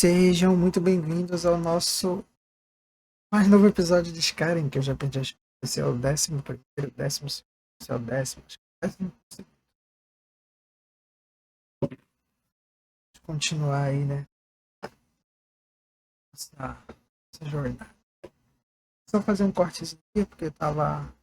Sejam muito bem-vindos ao nosso mais novo episódio de Skyrim, que eu já perdi. Esse é o 11º, 12º, esse é o 10º, acho que é o 12º. Vamos continuar aí, né? Essa jornada. Só fazer um cortezinho aqui, porque eu tava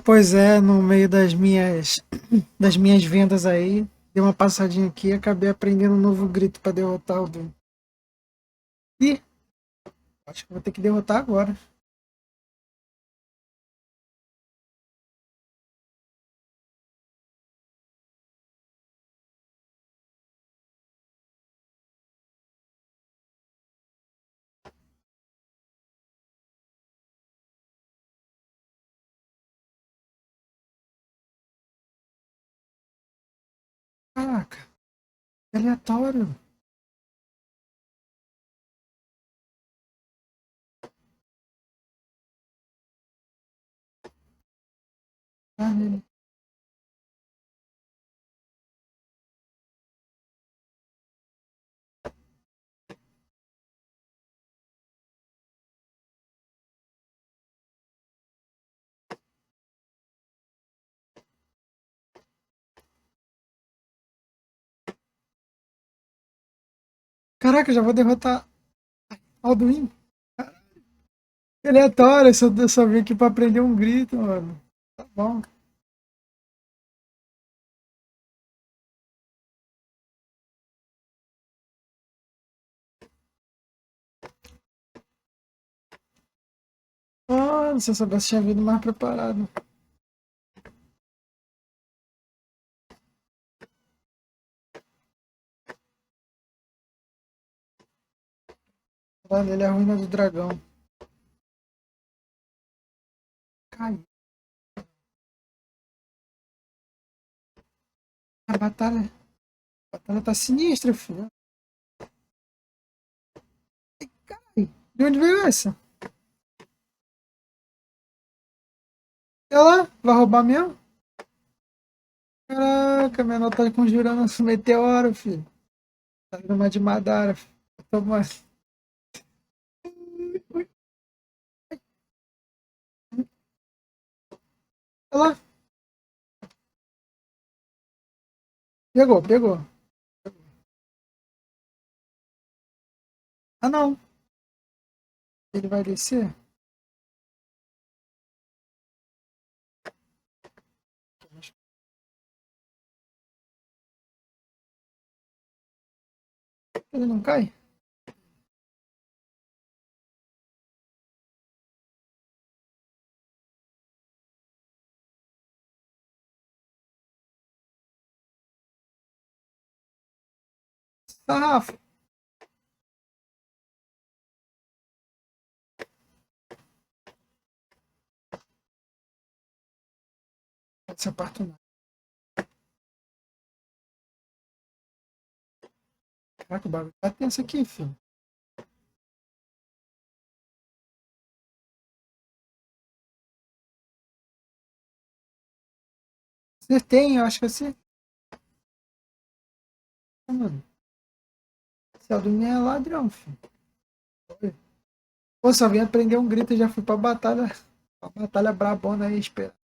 Pois é, no meio das minhas vendas aí, dei uma passadinha aqui e acabei aprendendo um novo grito para derrotar o Doom. Ih, acho que vou ter que derrotar agora. Caraca, que aleatório. Ah, nele. Caraca, já vou derrotar Alduin. Que aleatório, eu só vim aqui pra aprender um grito, mano. Tá bom. Ah, se eu soubesse, tinha vindo mais preparado. Olha, ele é a ruína do dragão. Caiu. A batalha tá sinistra, filho. De onde veio essa? Ela vai roubar mesmo? Caraca, minha nota tá conjurando um meteoro, filho. Tá vindo uma de Madara, filho. Toma. Ela pegou, pegou. Ah, não. Ele vai descer? Ele não cai? Sarrafo. Essa parte não. Caraca, o bagulho tá tenso aqui, filho. Acertei, eu acho que acertei, mano. Esse Aldrin é ladrão, filho. Pô, só vim aprender um grito e já fui pra batalha. Uma batalha brabona aí, espera.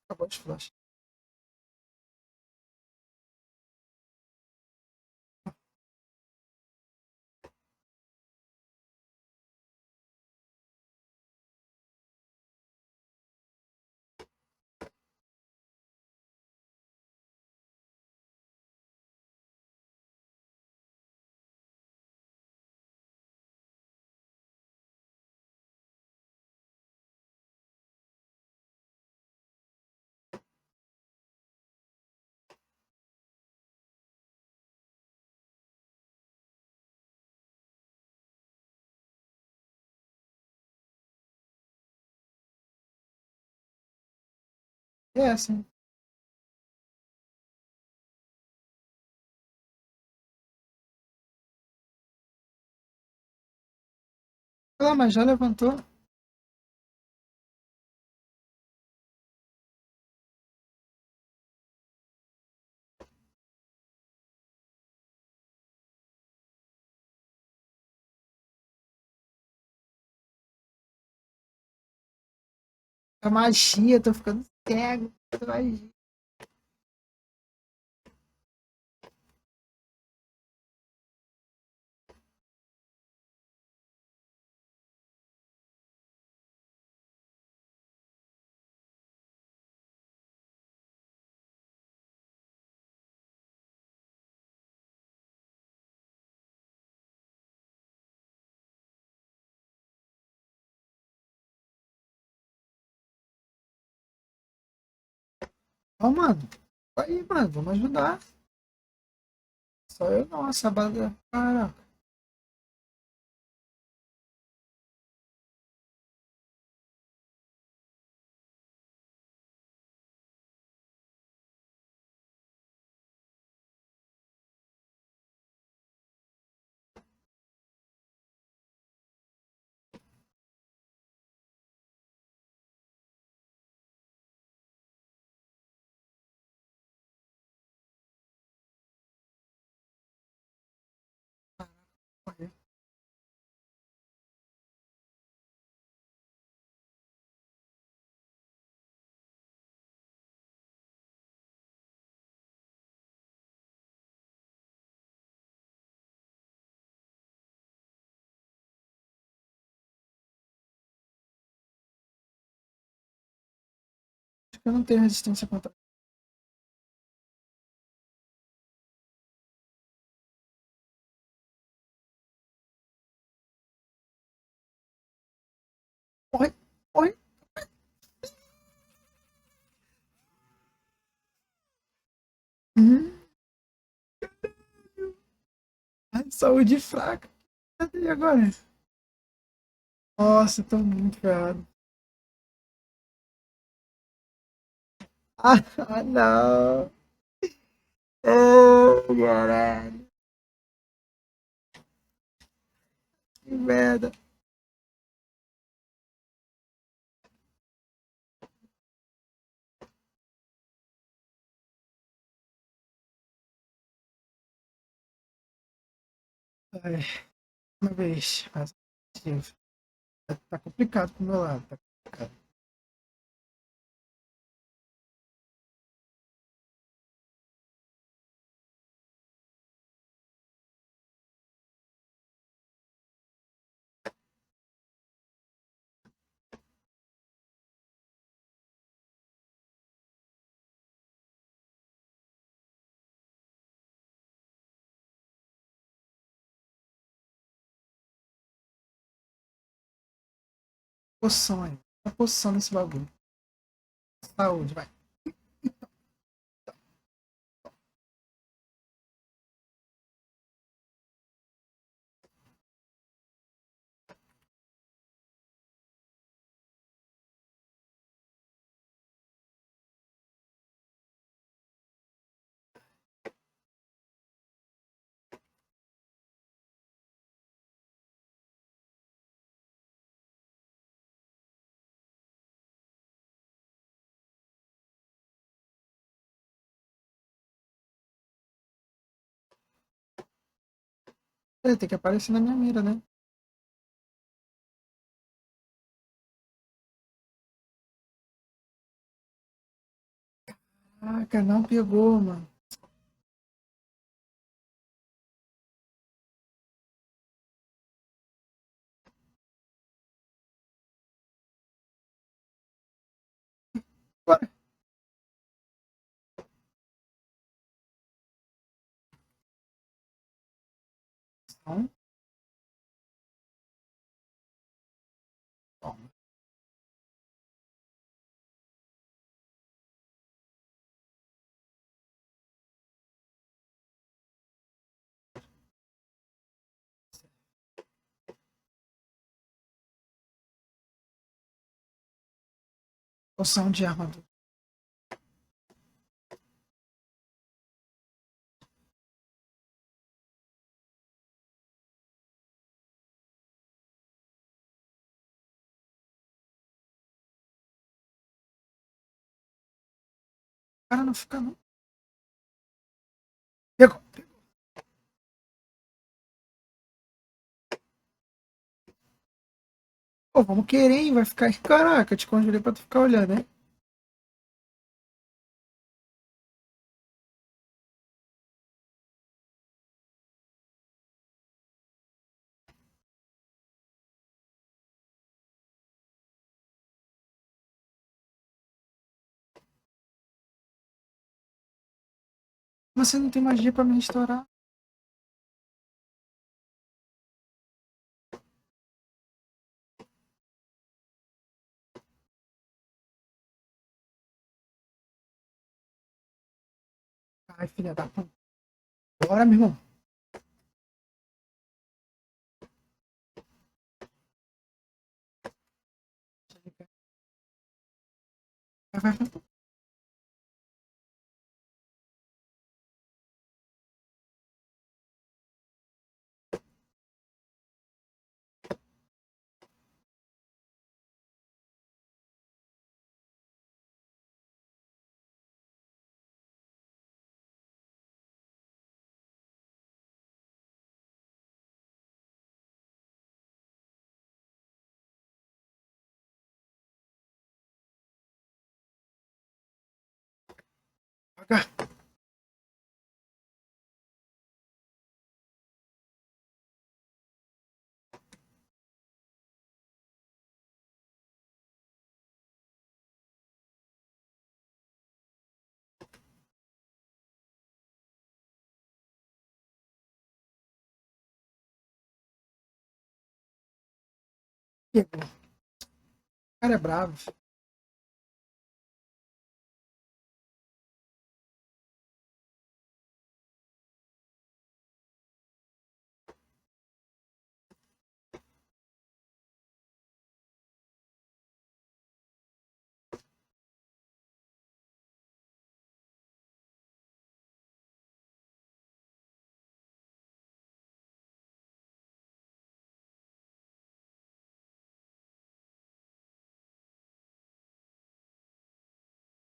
Acabou de flash. É assim. Ah, mas já levantou? A magia, tô ficando cego. Magia. Ó, mano. Aí, mano, vamos ajudar. Só eu não, essa banda. Caraca. Acho que eu não tenho resistência contra. Oi, oi. Hum, ai, saúde fraca. Cadê agora? Nossa, tô muito ferrado. Ah, não. Oh, caralho. Que merda. Ai, uma vez. Tá complicado pro meu lado. Tá complicado. Poção aí. Tá poção nesse bagulho. Saúde, vai. Ele tem que aparecer na minha mira, né? Caraca, não pegou, mano. Bora. Então, toma. Poção de armadura. Cara, não fica não. Pegou. Pô, vamos querer, hein? Vai ficar. Caraca, eu te congelei pra tu ficar olhando, hein? Você não tem magia pra me restaurar. Ai, filha da puta. Bora, meu irmão. Vai, vai, vai. Devagar. Pegou. O cara é bravo.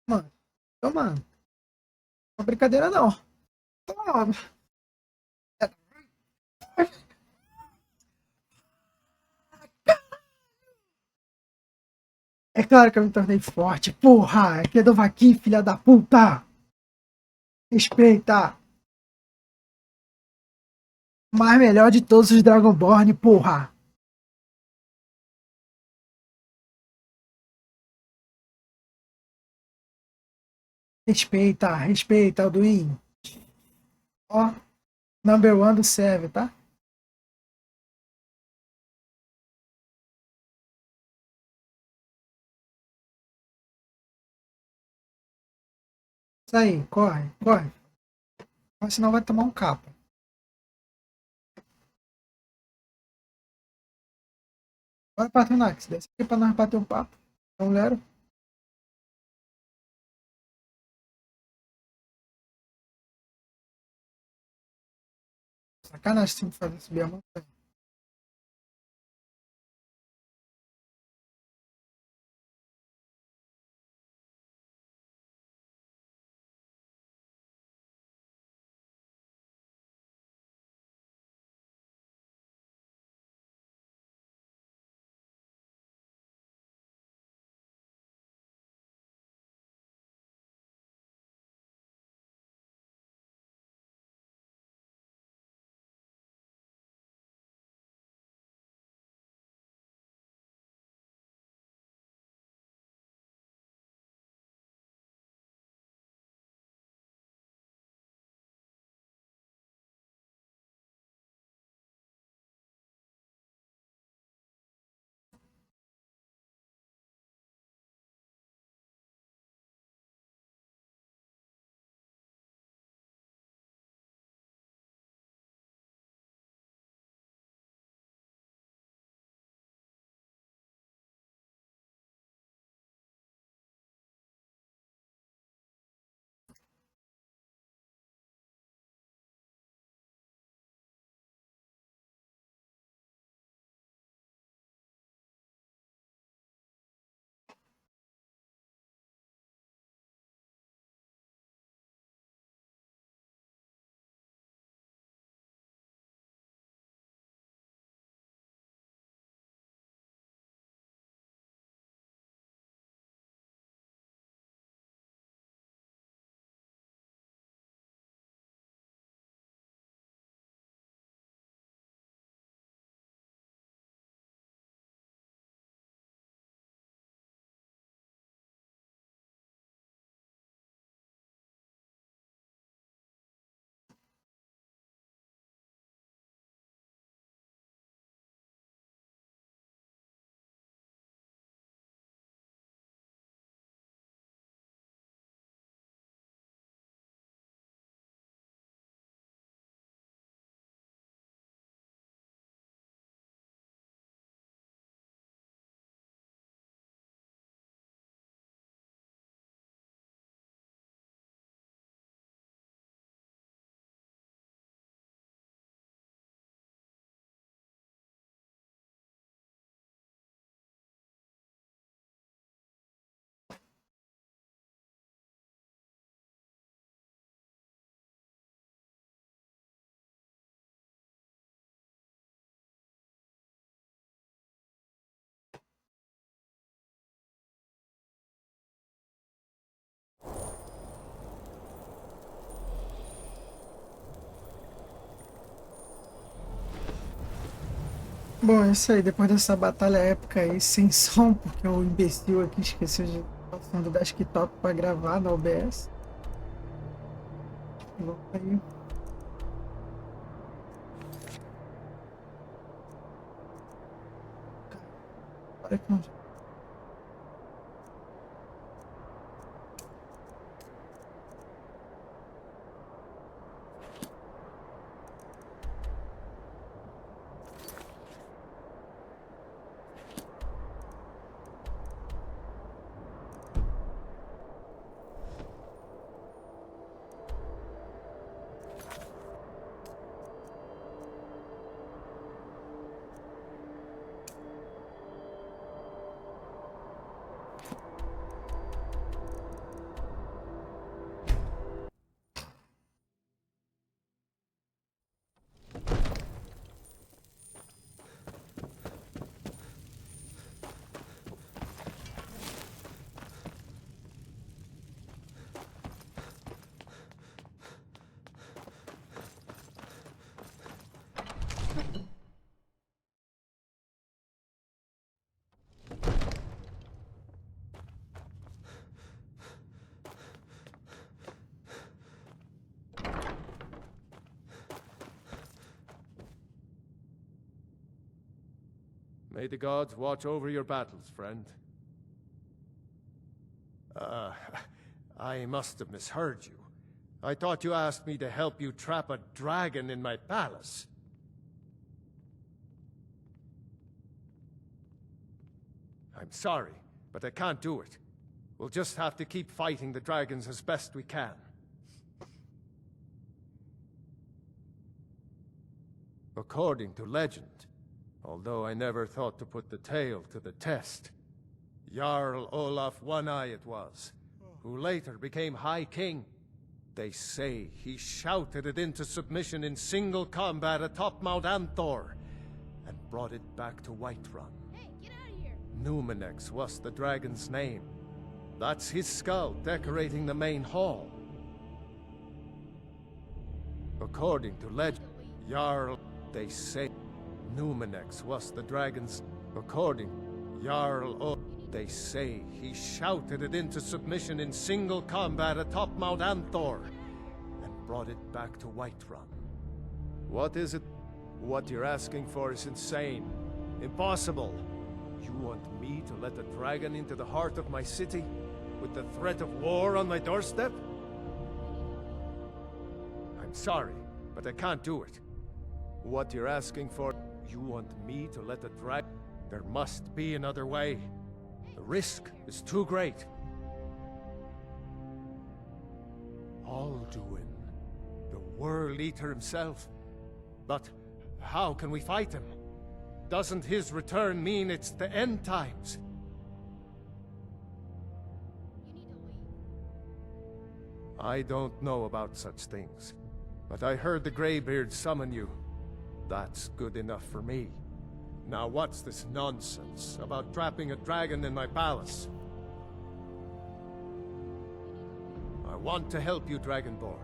Mano, toma. Não é brincadeira, não. Toma. É claro que eu me tornei forte. Porra, é que é do vaquinho, filha da puta. Respeita. O mais melhor de todos os Dragonborn, porra. Respeita, respeita, Alduin. Ó, number one do server, tá? Isso aí, corre, corre. Senão vai tomar um capa. Bora, Patronax, desce aqui pra nós bater um papo. Então, Lero. Sacanagem se me fazer subir a montanha. Bom, é isso aí. Depois dessa batalha épica aí, sem som, porque o imbecil aqui esqueceu de botar o som do desktop para gravar no OBS. Vamos aí. Para que não... May the gods watch over your battles, friend. I must have misheard you. I thought you asked me to help you trap a dragon in my palace. I'm sorry, but I can't do it. We'll just have to keep fighting the dragons as best we can. According to legend, although I never thought to put the tale to the test, Jarl Olaf One-Eye it was, who later became High King. They say he shouted it into submission in single combat atop Mount Anthor, and brought it back to Whiterun. Hey, get out of here! Numenex was the dragon's name. That's his skull decorating the main hall. According to legend, Jarl, they say Numenex was the dragon's. According, Jarl, they say he shouted it into submission in single combat atop Mount Anthor, and brought it back to Whiterun. What is it? What you're asking for is insane. Impossible. You want me to let a dragon into the heart of my city, with the threat of war on my doorstep? I'm sorry, but I can't do it. What you're asking for, you want me to let a dragon... There must be another way. The risk is too great. Alduin, the World Eater himself. But how can we fight him? Doesn't his return mean it's the end times? You need to leave. I don't know about such things, but I heard the Greybeard summon you. That's good enough for me. Now what's this nonsense about trapping a dragon in my palace? I want to help you, Dragonborn,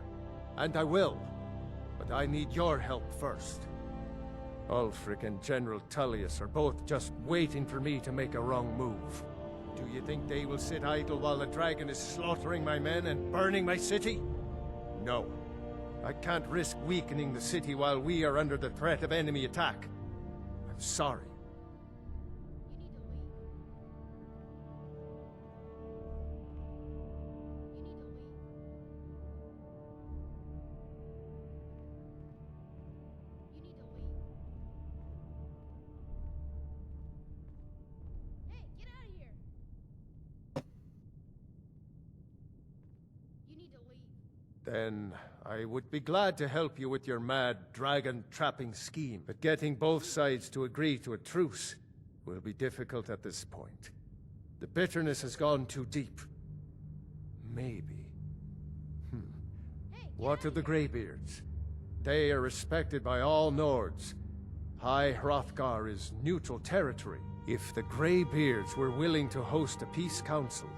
and I will, but I need your help first. Ulfric and General Tullius are both just waiting for me to make a wrong move. Do you think they will sit idle while the dragon is slaughtering my men and burning my city? No. I can't risk weakening the city while we are under the threat of enemy attack. I'm sorry. You need to leave. You need to leave. Hey, get out of here! You need to leave. Then I would be glad to help you with your mad dragon-trapping scheme, but getting both sides to agree to a truce will be difficult at this point. The bitterness has gone too deep. Maybe. Hey, What of the Greybeards? They are respected by all Nords. High Hrothgar is neutral territory. If the Greybeards were willing to host a peace council,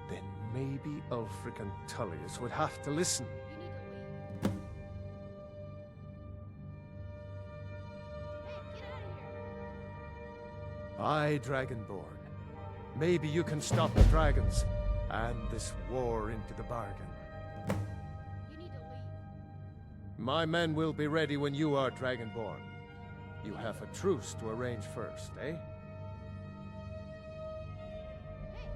then maybe Ulfric and Tullius would have to listen. you need to leave. Hey, get out of here! I, Dragonborn. Maybe you can stop the dragons and this war into the bargain. You need to leave. My men will be ready when you are Dragonborn. You have a truce to arrange first, eh? Hey,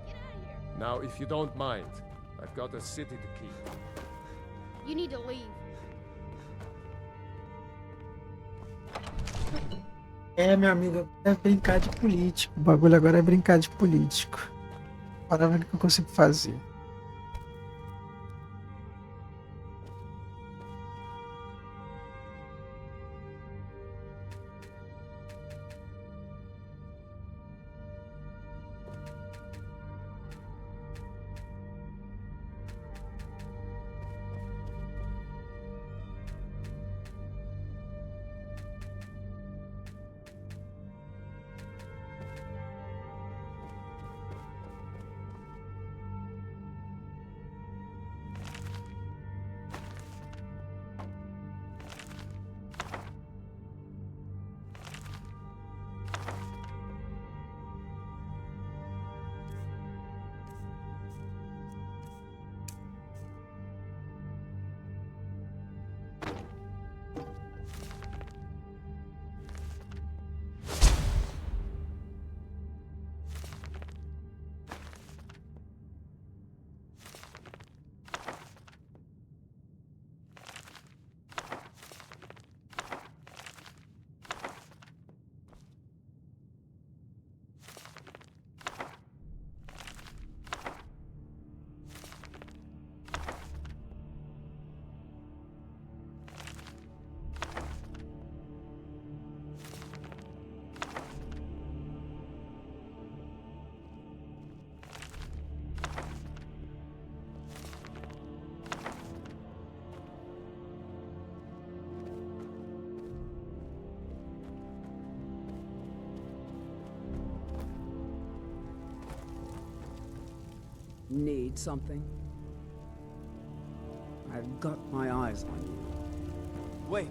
get out of here. Now, if you don't mind, I've got a city to keep. You need to leave. Meu amigo, é brincar de político. O bagulho agora é brincar de político. Bora ver o que eu consigo fazer. Need something? I've got my eyes on you. Wait,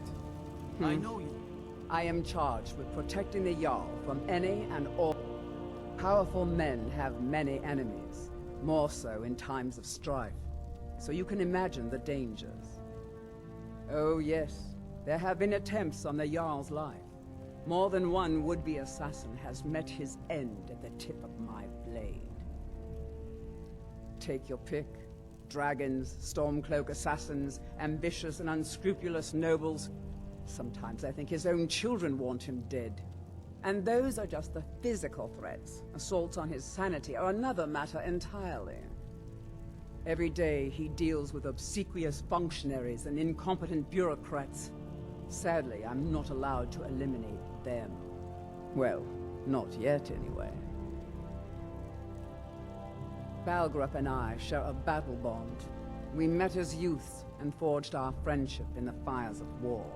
I know you. I am charged with protecting the Jarl from any and all. Powerful men have many enemies, more so in times of strife, so you can imagine the dangers. Oh yes, there have been attempts on the Jarl's life. More than one would-be assassin has met his end at the tip of my blade. Take your pick. Dragons, Stormcloak assassins, ambitious and unscrupulous nobles. Sometimes I think his own children want him dead. And those are just the physical threats. Assaults on his sanity are another matter entirely. Every day he deals with obsequious functionaries and incompetent bureaucrats. Sadly, I'm not allowed to eliminate them. Well, not yet anyway. Balgrup and I share a battle bond. We met as youths and forged our friendship in the fires of war.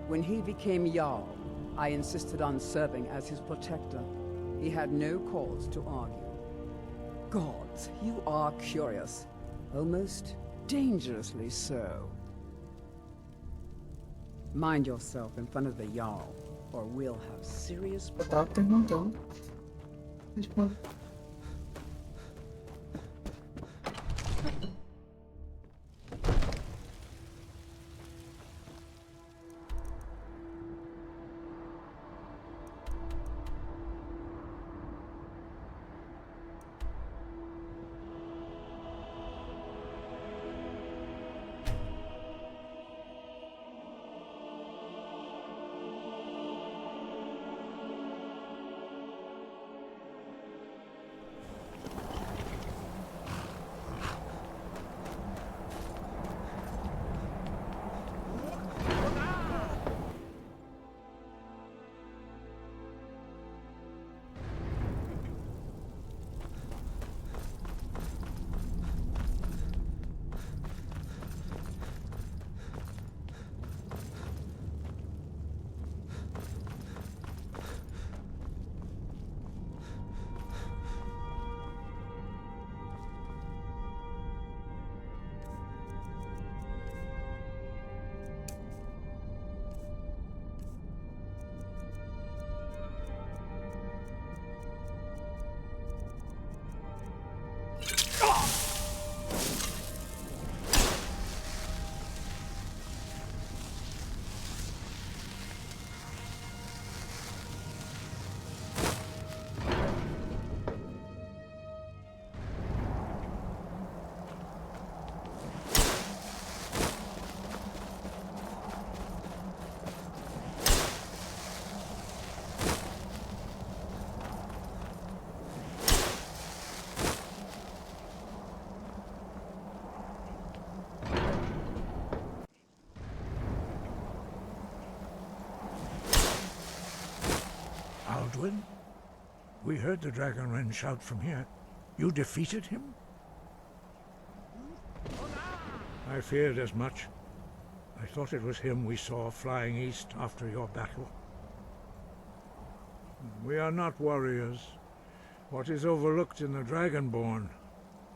When he became Jarl, I insisted on serving as his protector. He had no cause to argue. Gods, you are curious. Almost dangerously so. Mind yourself in front of the Jarl, or we'll have serious Eu tava perguntando. Responda. Aldwin? We heard the Dragon Wren shout from here. You defeated him? I feared as much. I thought it was him we saw flying east after your battle. We are not warriors. What is overlooked in the Dragonborn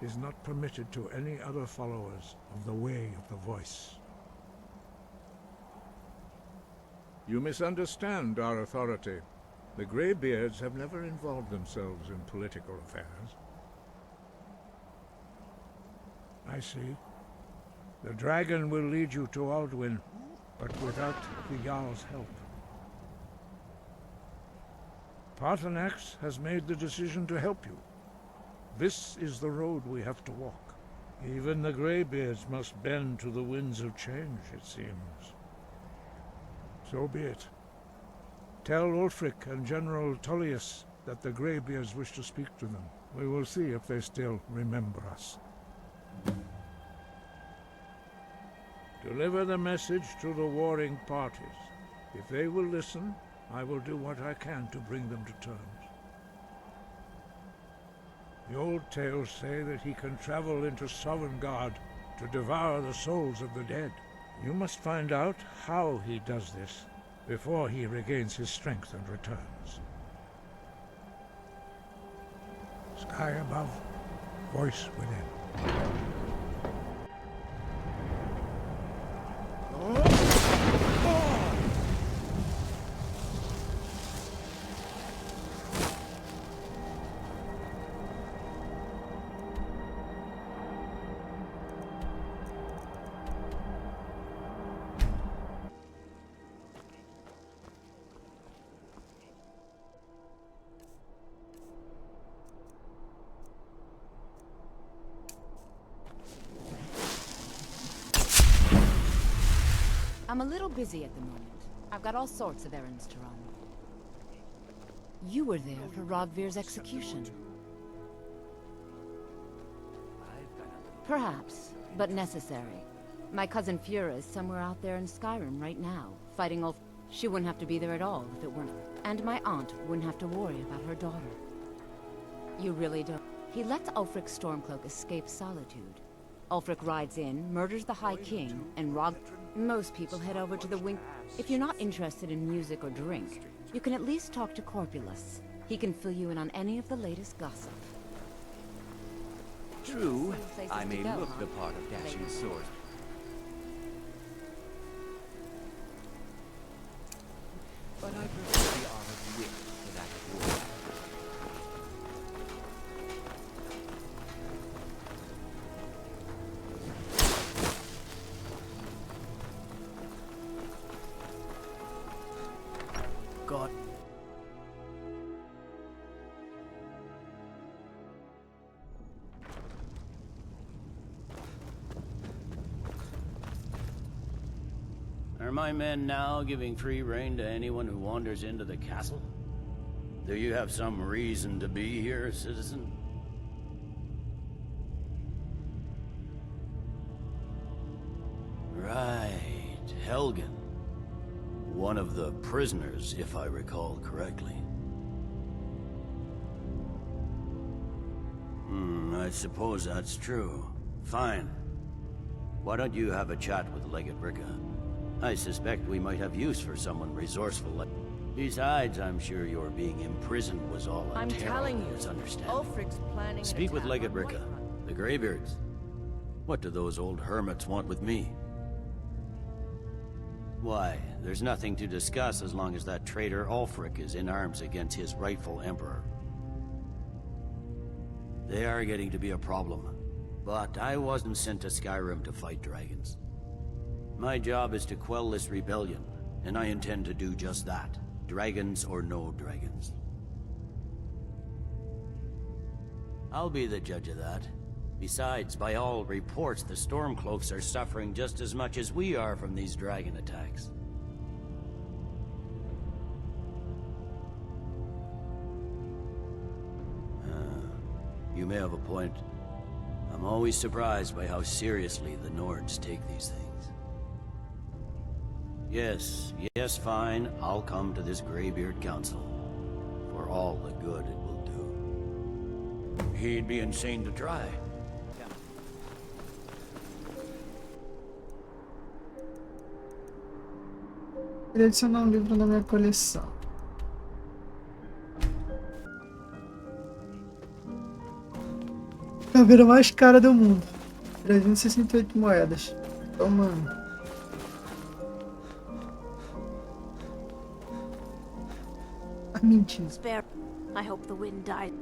is not permitted to any other followers of the Way of the Voice. You misunderstand our authority. The Greybeards have never involved themselves in political affairs. I see. The dragon will lead you to Aldwin, but without the Jarl's help. Paarthurnax has made the decision to help you. This is the road we have to walk. Even the Greybeards must bend to the winds of change, it seems. So be it. Tell Ulfric and General Tullius that the Greybeards wish to speak to them. We will see if they still remember us. Deliver the message to the warring parties. If they will listen, I will do what I can to bring them to terms. The old tales say that he can travel into Sovngarde to devour the souls of the dead. You must find out how he does this before he regains his strength and returns. Sky above, voice within. I'm a little busy at the moment. I've got all sorts of errands to run. You were there for Rogvir's execution. Perhaps, but necessary. My cousin Fura is somewhere out there in Skyrim right now, fighting Ulf. She wouldn't have to be there at all if it weren't. And my aunt wouldn't have to worry about her daughter. You really don't. He lets Ulfric Stormcloak escape solitude. Ulfric rides in, murders the High King, and Most people head over to the wing. If you're not interested in music or drink, you can at least talk to Corpulus. He can fill you in on any of the latest gossip. True, Places I to may go, look huh? the part of dashing swords, but I prefer the art of wit to that of war. God. Are my men now giving free rein to anyone who wanders into the castle? Do you have some reason to be here, citizen? Right, Helgen. One of the prisoners, if I recall correctly. I suppose that's true. Fine. Why don't you have a chat with Legate Ricka? I suspect we might have use for someone resourceful like... Besides, I'm sure your being imprisoned was all a terrible misunderstanding. Ulfric's planning. Speak with Legate Ricka, the Greybeards. What do those old hermits want with me? Why, there's nothing to discuss as long as that traitor Ulfric is in arms against his rightful emperor. They are getting to be a problem. But I wasn't sent to Skyrim to fight dragons. My job is to quell this rebellion, and I intend to do just that. Dragons or no dragons. I'll be the judge of that. Besides, by all reports, the Stormcloaks are suffering just as much as we are from these dragon attacks. You may have a point. I'm always surprised by how seriously the Nords take these things. Yes, fine. I'll come to this Greybeard Council. For all the good it will do. He'd be insane to try. Queria adicionar um livro na minha coleção. Caveira mais cara do mundo. 368 moedas. Tomando. Ah, mentira. Espero. I hope the wind died.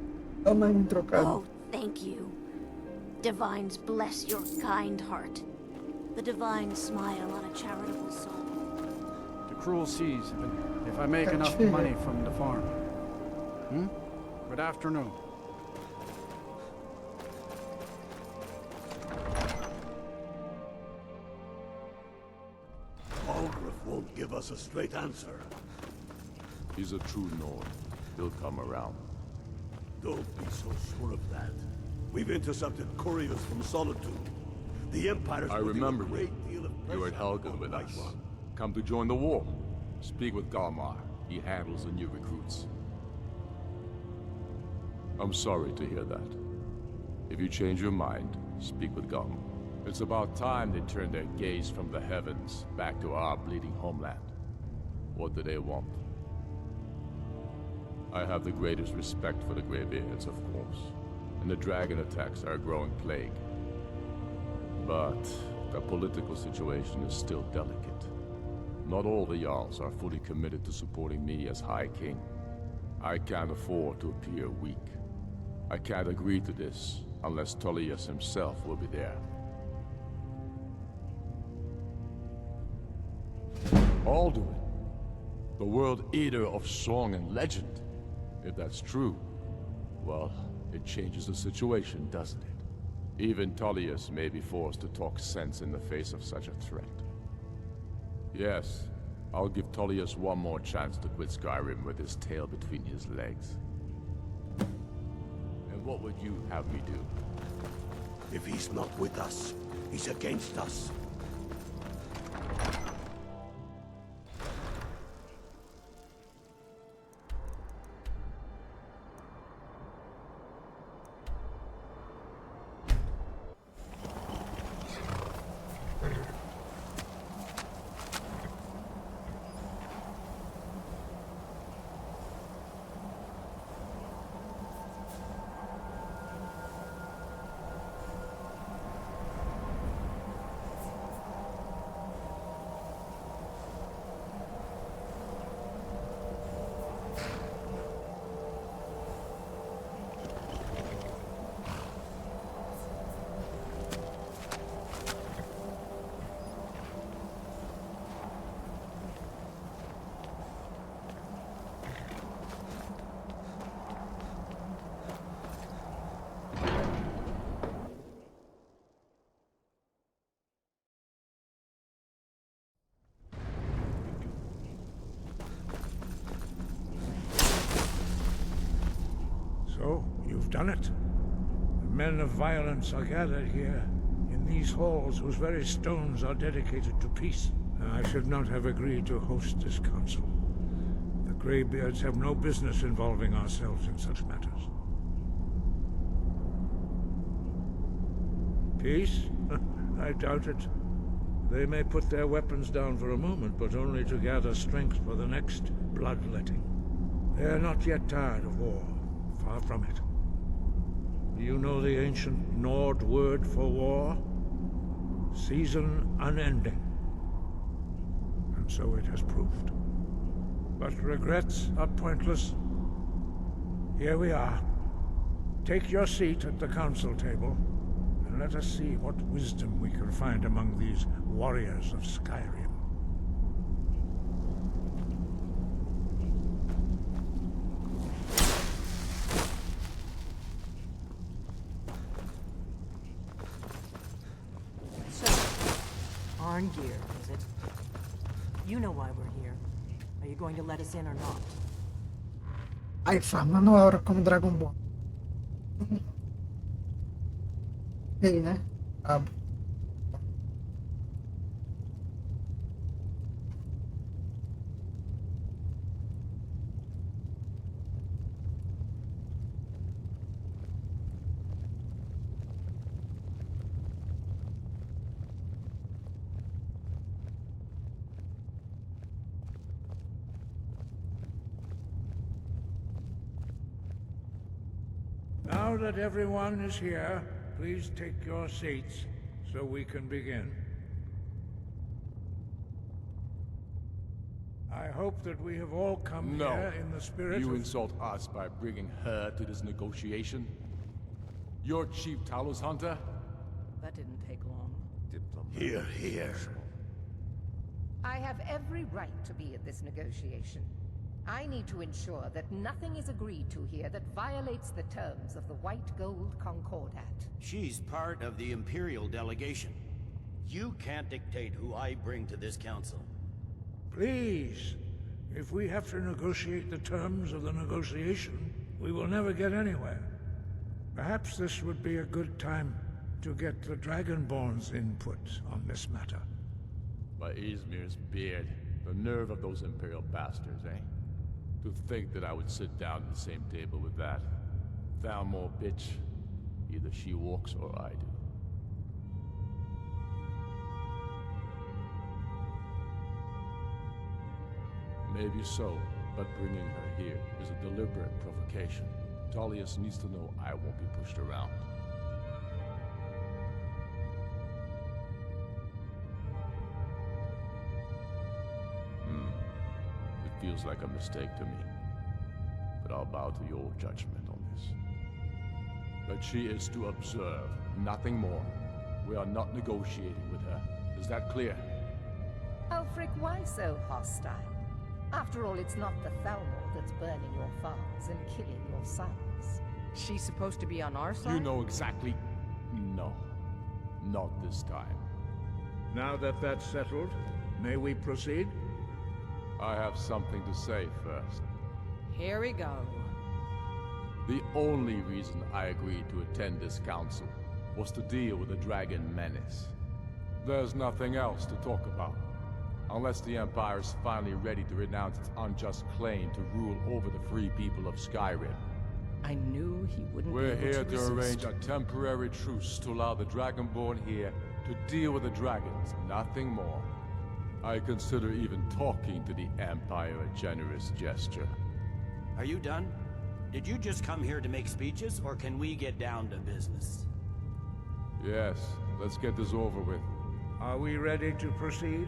Toma aí um trocado. Oh, thank you. Divines bless your kind heart. The divines smile on a charitable soul. The cruel seas, if I make enough money from the farm. Good afternoon. Algrith won't give us a straight answer. He's a true Nord. He'll come around. Don't be so sure of that. We've intercepted couriers from Solitude. The Empire's I putting remember a you. great deal of You were at pressure Helgen on with White us. One. Come to join the war. Speak with Galmar. He handles the new recruits. I'm sorry to hear that. If you change your mind, speak with Galmar. It's about time they turned their gaze from the heavens back to our bleeding homeland. What do they want? I have the greatest respect for the Greybeards, of course, and the dragon attacks are a growing plague. But the political situation is still delicate. Not all the Jarls are fully committed to supporting me as High King. I can't afford to appear weak. I can't agree to this unless Tullius himself will be there. Alduin, the World Eater of song and legend. If that's true, well, it changes the situation, doesn't it? Even Tullius may be forced to talk sense in the face of such a threat. Yes, I'll give Tullius one more chance to quit Skyrim with his tail between his legs. And what would you have me do? If he's not with us, he's against us. So, you've done it. The men of violence are gathered here, in these halls whose very stones are dedicated to peace. I should not have agreed to host this council. The Greybeards have no business involving ourselves in such matters. Peace? I doubt it. They may put their weapons down for a moment, but only to gather strength for the next bloodletting. They are not yet tired of war. Far from it. Do you know the ancient Nord word for war? Season unending. And so it has proved. But regrets are pointless. Here we are. Take your seat at the council table, and let us see what wisdom we can find among these warriors of Skyrim. Arn gear, is it? You know why we're here. Are you going to let us in or not? Aí, farmando aura como Dragon Ball. Ei, né? Cabo. Now that everyone is here, please take your seats so we can begin. I hope that we have all come here in the spirit You of... insult us by bringing her to this negotiation? You're Chief Talos Hunter? That didn't take long. Here, here. I have every right to be at this negotiation. I need to ensure that nothing is agreed to here that violates the terms of the White Gold Concordat. She's part of the Imperial delegation. You can't dictate who I bring to this council. Please, if we have to negotiate the terms of the negotiation, we will never get anywhere. Perhaps this would be a good time to get the Dragonborn's input on this matter. By Izmir's beard, the nerve of those Imperial bastards, eh? To think that I would sit down at the same table with that. Thalmor bitch. Either she walks or I do. Maybe so, but bringing her here is a deliberate provocation. Tullius needs to know I won't be pushed around. It feels like a mistake to me, but I'll bow to your judgment on this. But she is to observe, nothing more. We are not negotiating with her. Is that clear? Ulfric, why so hostile? After all, it's not the Thalmor that's burning your farms and killing your sons. She's supposed to be on our side? You know exactly... No. Not this time. Now that that's settled, may we proceed? I have something to say first. Here we go. The only reason I agreed to attend this council was to deal with the dragon menace. There's nothing else to talk about. Unless the Empire is finally ready to renounce its unjust claim to rule over the free people of Skyrim. I knew he wouldn't We're be able here to to arrange resist. a temporary truce to allow the Dragonborn here to deal with the dragons, nothing more. I consider even talking to the Empire a generous gesture. Are you done? Did you just come here to make speeches, or can we get down to business? Yes, let's get this over with. Are we ready to proceed?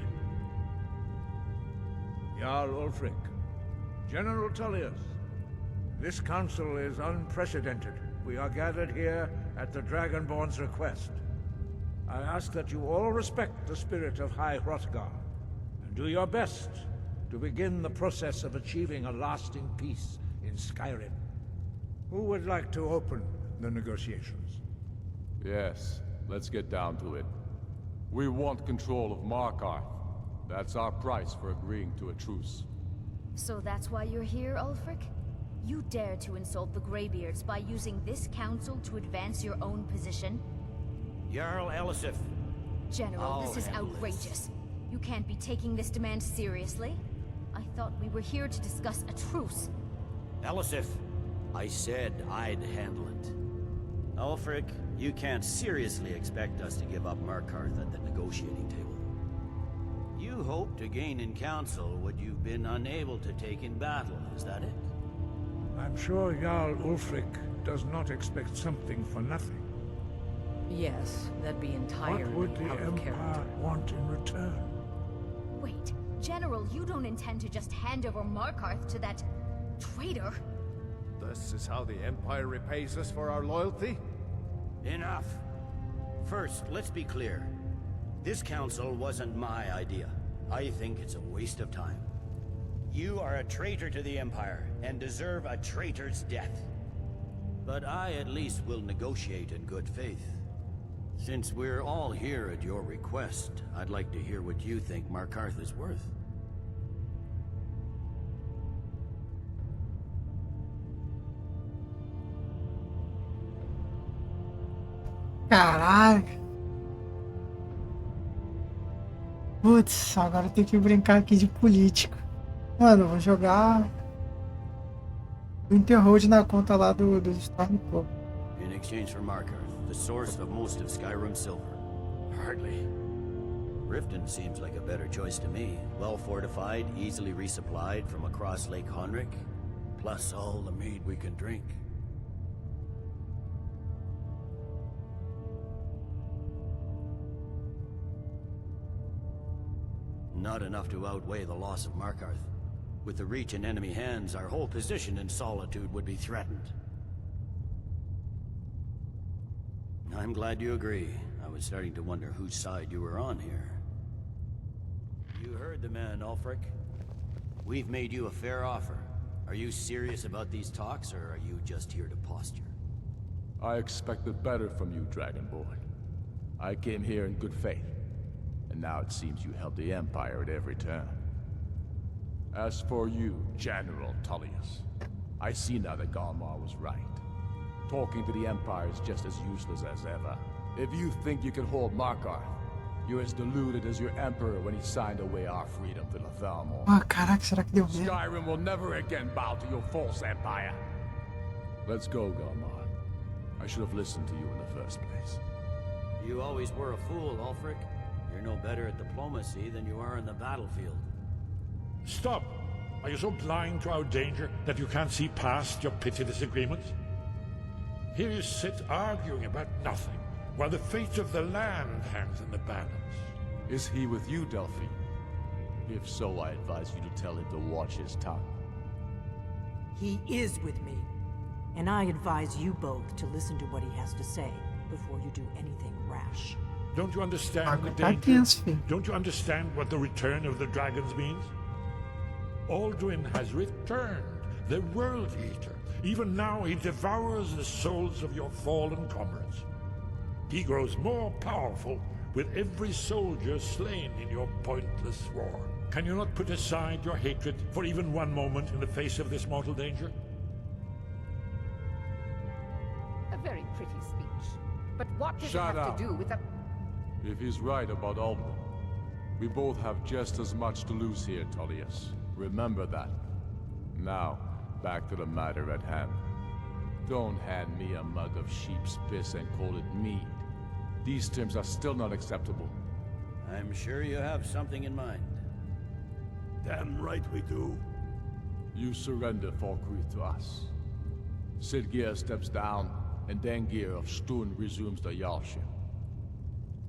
Jarl Ulfric, General Tullius, this council is unprecedented. We are gathered here at the Dragonborn's request. I ask that you all respect the spirit of High Hrothgar, and do your best to begin the process of achieving a lasting peace in Skyrim. Who would like to open the negotiations? Yes, let's get down to it. We want control of Markarth. That's our price for agreeing to a truce. So that's why you're here, Ulfric? You dare to insult the Greybeards by using this council to advance your own position? Jarl Elisif. General, this is handle this. outrageous. You can't be taking this demand seriously. I thought we were here to discuss a truce. Elisif, I said I'd handle it. Ulfric, you can't seriously expect us to give up Markarth at the negotiating table. You hope to gain in council what you've been unable to take in battle, is that it? I'm sure Jarl Ulfric does not expect something for nothing. Yes, that'd be entirely What would the out of Empire character. want in return? Wait, General, you don't intend to just hand over Markarth to that traitor? This is how the Empire repays us for our loyalty? Enough. First, let's be clear. This council wasn't my idea. I think it's a waste of time. You are a traitor to the Empire, and deserve a traitor's death. But I at least will negotiate in good faith. Since we're all here at your request, I'd like to hear what you think Markarth is worth. Caraca. Putz, agora eu tenho que brincar aqui de político. Mano, eu vou jogar o Interroad na conta lá do Stormcloak. In exchange for Markarth, the source of most of Skyrim's silver. Hardly. Riften seems like a better choice to me. Well fortified, easily resupplied from across Lake Honric, plus all the mead we can drink. Not enough to outweigh the loss of Markarth. With the Reach in enemy hands, our whole position in Solitude would be threatened. I'm glad you agree. I was starting to wonder whose side you were on here. You heard the man, Ulfric. We've made you a fair offer. Are you serious about these talks, or are you just here to posture? I expected better from you, Dragonborn. I came here in good faith. And now it seems you help the Empire at every turn. As for you, General Tullius, I see now that Galmar was right. Talking to the Empire is just as useless as ever. If you think you can hold Markarth, you're as deluded as your Emperor when he signed away our freedom to Lethalmor. Ah, caraca, será que deu mesmo? Skyrim will never again bow to your false empire. Let's go, Galmar. I should have listened to you in the first place. You always were a fool, Ulfric. You're no better at diplomacy than you are in the battlefield. Stop! Are you so blind to our danger that you can't see past your petty disagreements? Here you sit arguing about nothing, while the fate of the land hangs in the balance. Is he with you, Delphi? If so, I advise you to tell him to watch his tongue. He is with me, and I advise you both to listen to what he has to say before you do anything rash. Don't you understand the danger? Don't you understand what the return of the dragons means? Alduin has returned, the World Eater. Even now he devours the souls of your fallen comrades. He grows more powerful with every soldier slain in your pointless war. Can you not put aside your hatred for even one moment in the face of this mortal danger? A very pretty speech. But what does Shut it have up. to do with the... If he's right about Alduin, we both have just as much to lose here, Tullius. Remember that. Now, back to the matter at hand. Don't hand me a mug of sheep's piss and call it mead. These terms are still not acceptable. I'm sure you have something in mind. Damn right we do. You surrender Falkreath to us. Sidgeir steps down, and Dengir of Stun resumes the Jarlship.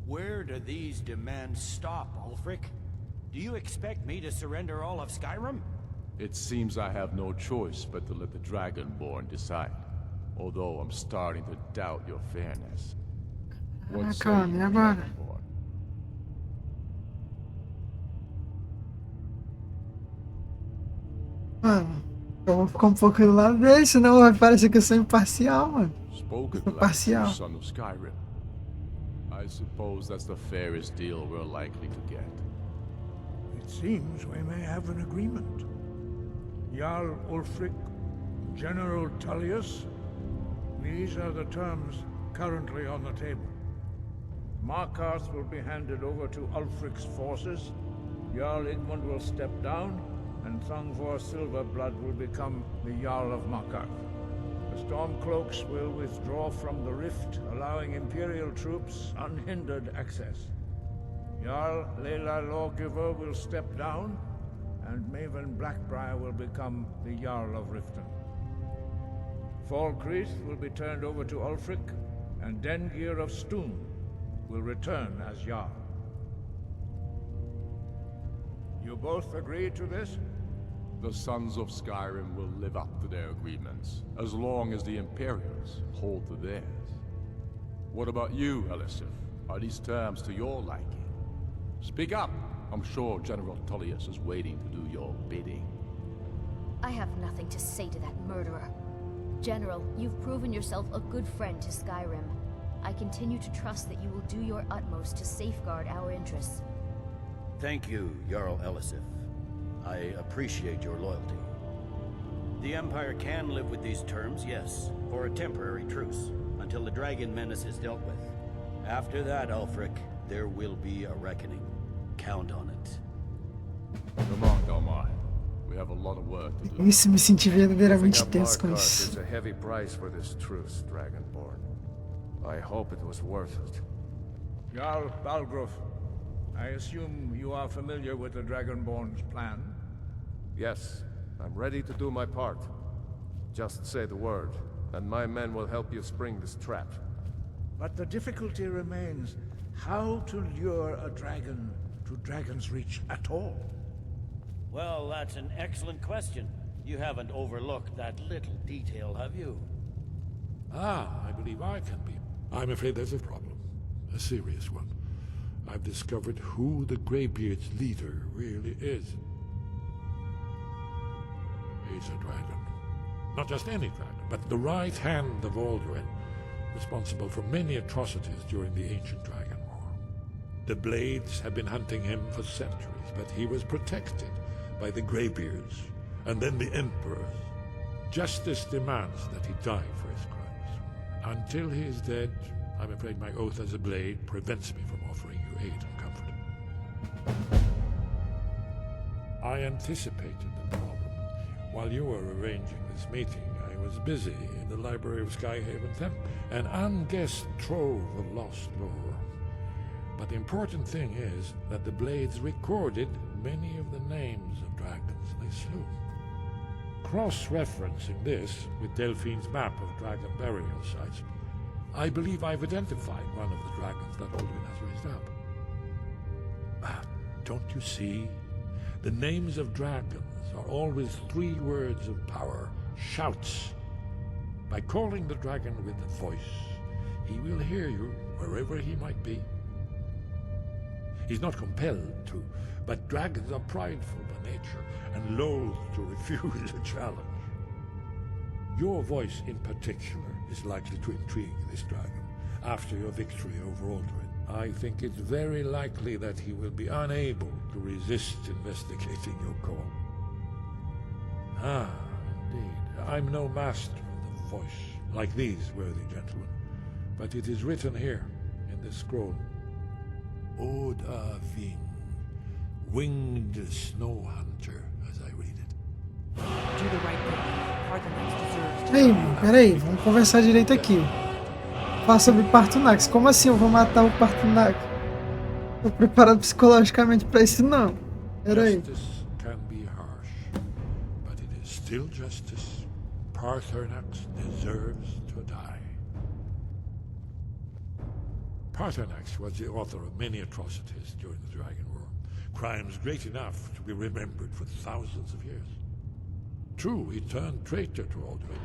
Where do these demands stop, Ulfric? Do you expect me to surrender all of Skyrim? It seems I have no choice but to let the Dragonborn decide. Although I'm starting to doubt your fairness. What say you, Dragonborn? Mano, eu vou ficar pouco do lado dele, senão vai parecer que eu sou imparcial, mano. Spoken like Imparcial. the son of Skyrim. I suppose that's the fairest deal we're likely to get. It seems we may have an agreement. Jarl Ulfric, General Tullius, these are the terms currently on the table. Markarth will be handed over to Ulfric's forces, Jarl Igmund will step down, and Thungvor Silverblood will become the Jarl of Markarth. The Stormcloaks will withdraw from the rift, allowing Imperial troops unhindered access. Jarl Leila Lawgiver will step down, and Maven Blackbriar will become the Jarl of Riften. Falkreath will be turned over to Ulfric, and Dengir of Stun will return as Jarl. You both agree to this? The Sons of Skyrim will live up to their agreements, as long as the Imperials hold to theirs. What about you, Elisif? Are these terms to your liking? Speak up. I'm sure General Tullius is waiting to do your bidding. I have nothing to say to that murderer. General, you've proven yourself a good friend to Skyrim. I continue to trust that you will do your utmost to safeguard our interests. Thank you, Jarl Elisif. I appreciate your loyalty. The Empire can live with these terms, yes, for a temporary truce, until the dragon menace is dealt with. After that, Ulfric, there will be a reckoning. Count on it. Come on, Behoin. We have a lot of work to do. Isso, me senti verdadeiramente Giving up tenso com Markarth isso. is a heavy price for this truce, Dragonborn. I hope it was worth it. Jarl Balgruuf, I assume you are familiar with the Dragonborn's plan? Yes, I'm ready to do my part. Just say the word, and my men will help you spring this trap. But the difficulty remains how to lure a dragon to Dragon's Reach at all. Well, that's an excellent question. You haven't overlooked that little detail, have you? I believe I can be. I'm afraid there's a problem. A serious one. I've discovered who the Greybeard's leader really is. He's a dragon. Not just any dragon, but the right hand of Alduin, responsible for many atrocities during the ancient Dragon War. The Blades have been hunting him for centuries, but he was protected by the Greybeards, and then the Emperors. Justice demands that he die for his crimes. Until he is dead, I'm afraid my oath as a Blade prevents me from offering you aid and comfort. I anticipated the problem. While you were arranging this meeting, I was busy in the library of Skyhaven Temp, an unguessed trove of lost lore. But the important thing is that the Blades recorded many of the names of dragons they slew. Cross-referencing this with Delphine's map of dragon burial sites, I believe I've identified one of the dragons that Alduin has raised up. Don't you see? The names of dragons are always 3 words of power, shouts. By calling the dragon with a voice, he will hear you wherever he might be. He's not compelled to, but dragons are prideful by nature and loath to refuse a challenge. Your voice in particular is likely to intrigue this dragon after your victory over Alduin. I think it's very likely that he will be unable to resist investigating your call. Indeed. I'm no master of the voice, like these worthy gentlemen, but it is written here in this scroll. Oda Ving, winged snow hunter, as I read it. Do the right thing. Parthenax deserves to. Ei, peraí, vamos conversar direito aqui. Fala sobre Parthenax. Como assim eu vou matar o Parthenax? Tô preparado psicologicamente pra isso não. Peraí. Justice can be harsh, but it is still justice. Parthenax deserves to die. Parthenax was the author of many atrocities during the Dragon War, crimes great enough to be remembered for thousands of years. True, he turned traitor to Alduin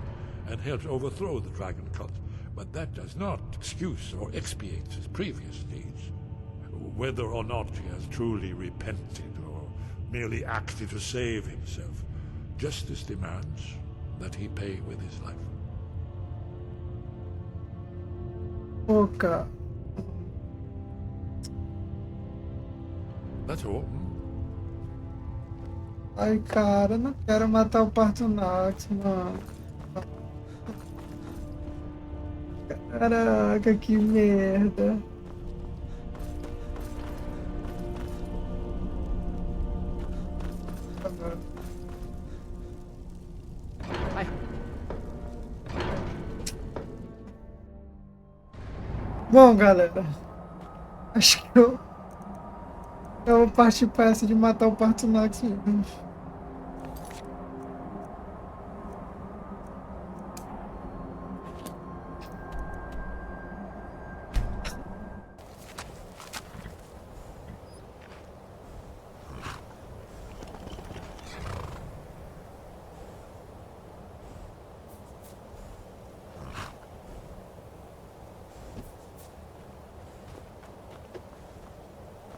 and helped overthrow the dragon cult, but that does not excuse or expiate his previous deeds. Whether or not he has truly repented or merely acted to save himself, justice demands that he pay with his life. Okay. That's all. Ai, cara, não quero matar o Parthenax, mano. Caraca, que merda. Bom, galera, acho que eu vou partir para essa de matar o Parthenax mesmo.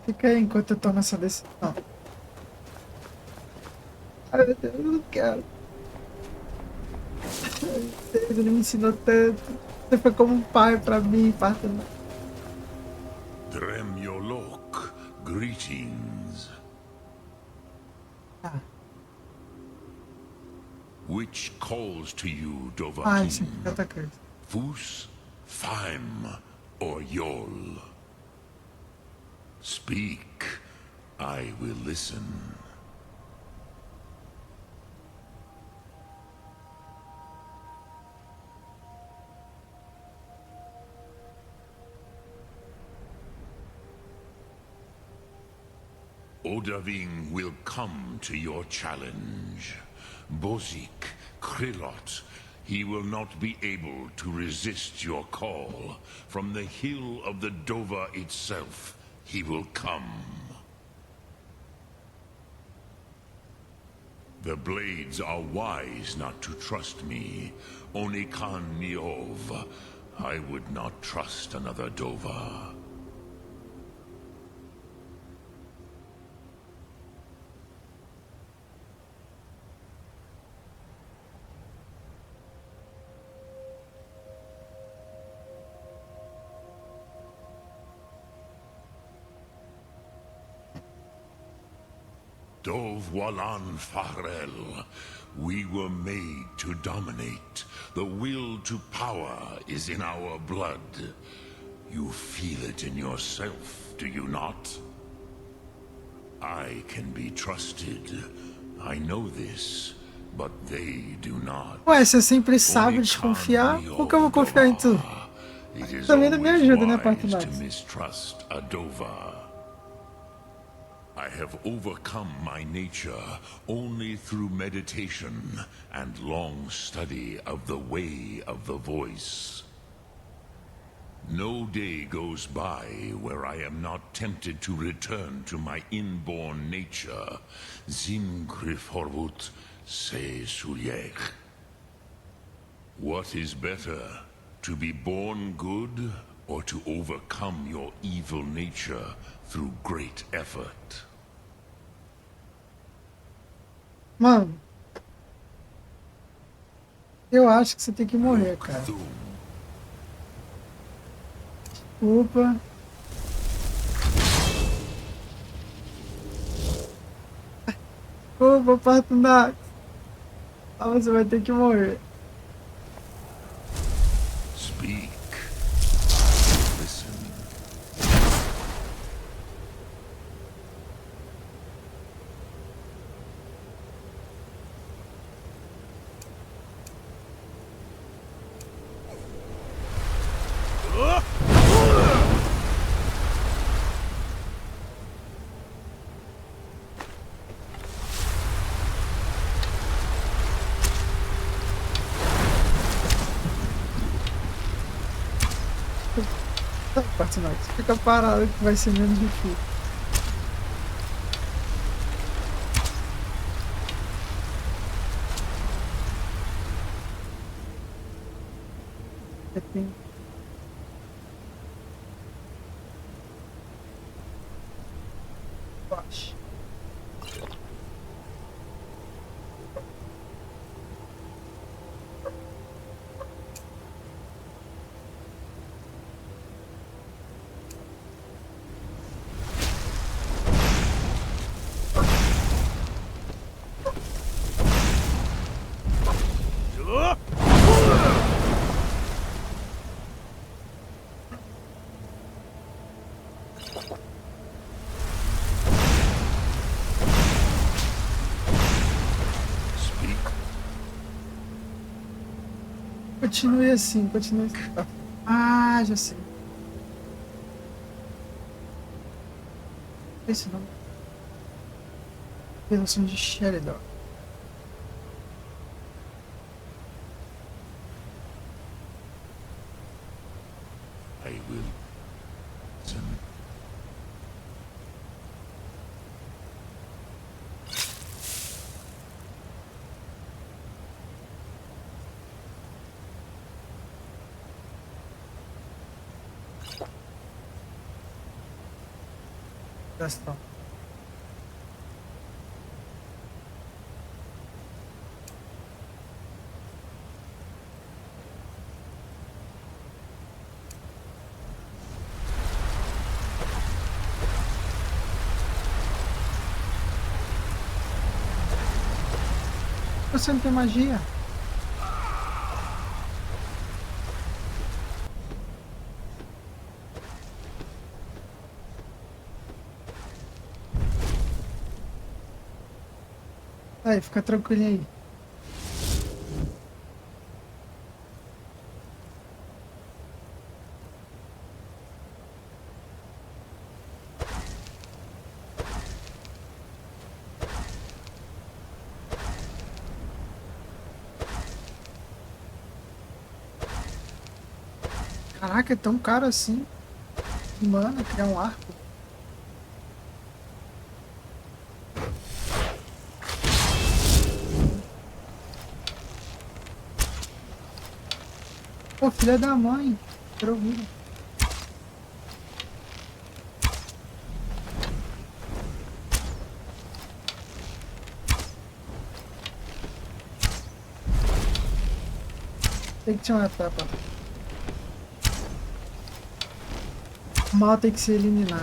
Fica aí enquanto eu tomo essa decisão. Ai, meu Deus, eu não quero. Ele me ensinou tanto. Você foi como um pai pra mim, partner. Dremyolok, greetings. Ah. Which calls to you, Ah, Dovahkiin? isso aqui é outra coisa. Fus, Faim, or Yol? Speak, I will listen. Odahviing will come to your challenge. Bozik, Krillot, he will not be able to resist your call. From the hill of the Dova itself, he will come. The Blades are wise not to trust me. Onikan Niov, I would not trust another Dova. Dov Walan Farel, we were made to dominate. The will to power is in our blood. You feel it in yourself, do you not? I can be trusted. I know this, but they do not. Ué, você sempre sabe desconfiar, por que eu vou confiar em tu? Também não me ajuda, né, Partinax? Mistrust a Dova. I have overcome my nature only through meditation and long study of the way of the voice. No day goes by where I am not tempted to return to my inborn nature. Zingriforvut se suyech. What is better, to be born good or to overcome your evil nature through great effort? Mano, eu acho que você tem que morrer, cara. Desculpa. Desculpa, Partinax. Ah, você vai ter que morrer. Speak. Listen. Partinax, fica parado que vai ser menos difícil. Tem... Baixo. Continue assim, continue assim. Ah, já sei. Esse nome. Relação de Sheridan. I will listen. Gastão. Você não tem magia? Aí, fica tranquilinho aí. Caraca, é tão caro assim. Mano, criar um arco. Pô, filha da mãe. Quero ouvir. Tem que te matar, pá. O mal tem que ser eliminado.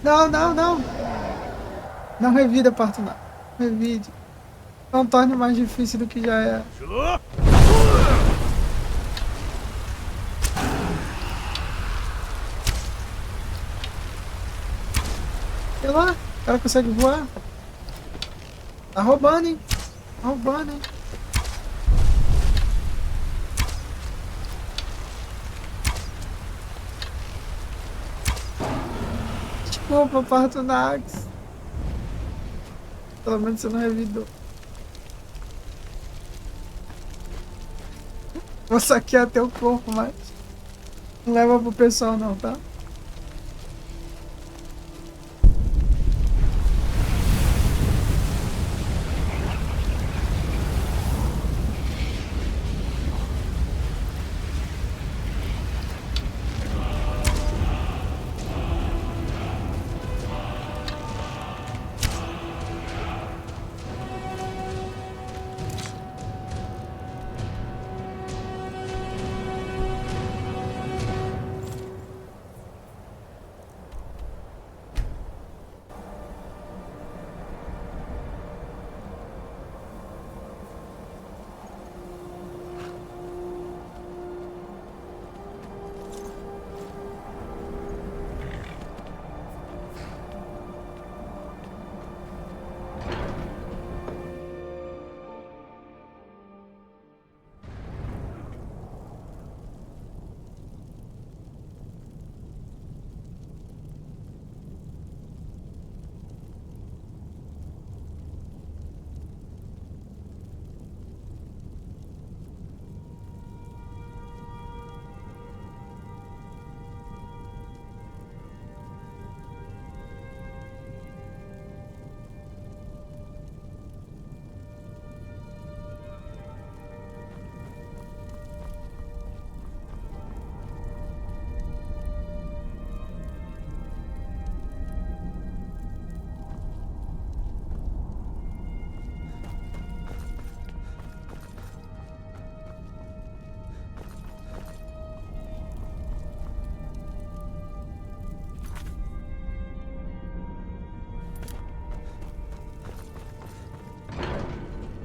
Não, não, não. Não revida, parto não. Revide. Não torne mais difícil do que já é. Sei lá, o cara consegue voar. Tá roubando, hein? Tá roubando, hein? Desculpa, parto Nax. Pelo menos você não revidou. Vou saquear teu corpo, mas não leva pro pessoal não, tá?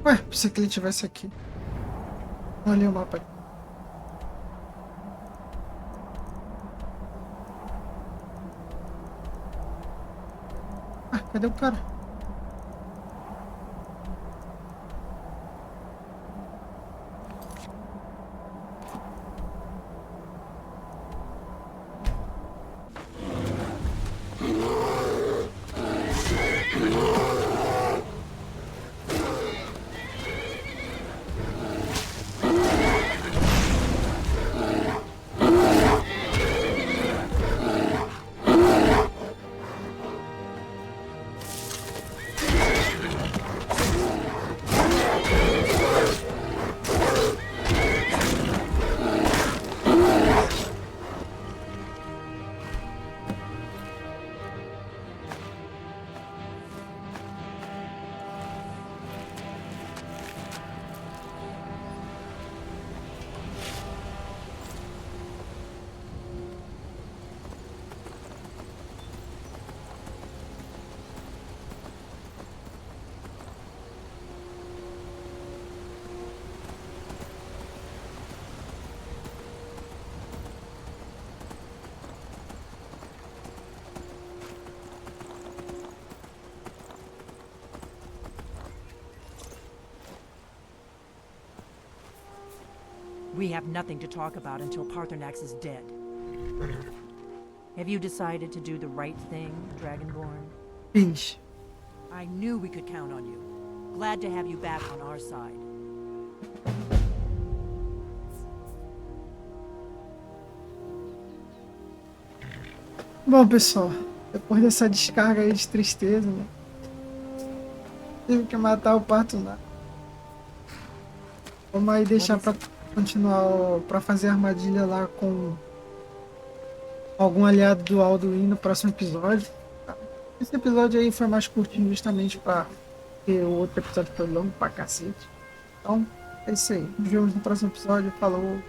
Ué, pensei que ele estivesse aqui. Olha o mapa aí. Ah, cadê o cara? We have nothing to talk about until Paarthurnax is dead. Have you decided to do the right thing, Dragonborn? Fiz. I knew we could count on you. Glad to have you back on our side. Bom, pessoal, depois dessa descarga aí de tristeza, né? Tive que matar o Paarthurnax. Vamos aí deixar pra continuar, pra fazer a armadilha lá com algum aliado do Alduin no próximo episódio. Esse episódio aí foi mais curtinho justamente pra porque o outro episódio foi longo pra cacete. Então, é isso aí. Nos vemos no próximo episódio. Falou!